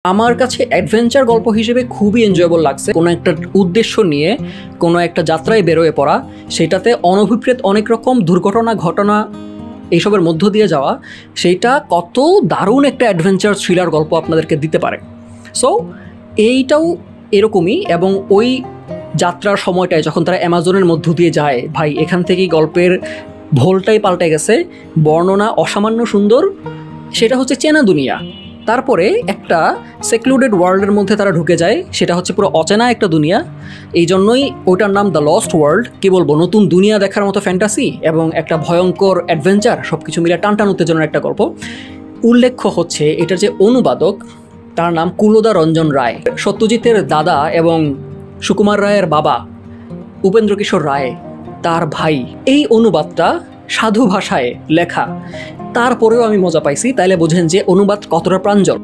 আমার কাছে অ্যাডভেঞ্চার গল্প হিসেবে খুবই এনজয়েবল লাগছে। কোনো একটা উদ্দেশ্য নিয়ে কোনো একটা যাত্রায় বেরোয় পড়া, সেটাতে অনভিপ্রেত অনেক রকম দুর্ঘটনা ঘটনা এইসবের মধ্য দিয়ে যাওয়া, সেইটা কত দারুণ একটা অ্যাডভেঞ্চার থ্রিলার গল্প আপনাদেরকে দিতে পারে। সো এইটাও এরকমই। এবং ওই যাত্রার সময়টায় যখন তারা অ্যামাজনের মধ্য দিয়ে যায়, ভাই এখান থেকেই গল্পের ভোলটাই পাল্টে গেছে। বর্ণনা অসামান্য সুন্দর, সেটা হচ্ছে চেনা দুনিয়া। তারপরে একটা সেক্লুডেড ওয়ার্ল্ডের মধ্যে তারা ঢুকে যায়, সেটা হচ্ছে পুরো অচেনা একটা দুনিয়া। এই জন্যই ওইটার নাম দ্য লস্ট ওয়ার্ল্ড। কী বলবো, নতুন দুনিয়া দেখার মতো ফ্যান্টাসি এবং একটা ভয়ঙ্কর অ্যাডভেঞ্চার, সব কিছু মিলে টানটান উত্তেজনার একটা গল্প। উল্লেখ্য হচ্ছে এটার যে অনুবাদক, তার নাম কুলদা রঞ্জন রায়। সত্যজিতের দাদা এবং সুকুমার রায়ের বাবা উপেন্দ্র কিশোর রায় তার ভাই। এই অনুবাদটা সাধু ভাষায় লেখা, তারপরেও আমি মজা পাইছি। তাইলে বোঝেন যে অনুবাদ কতটা প্রাঞ্জল।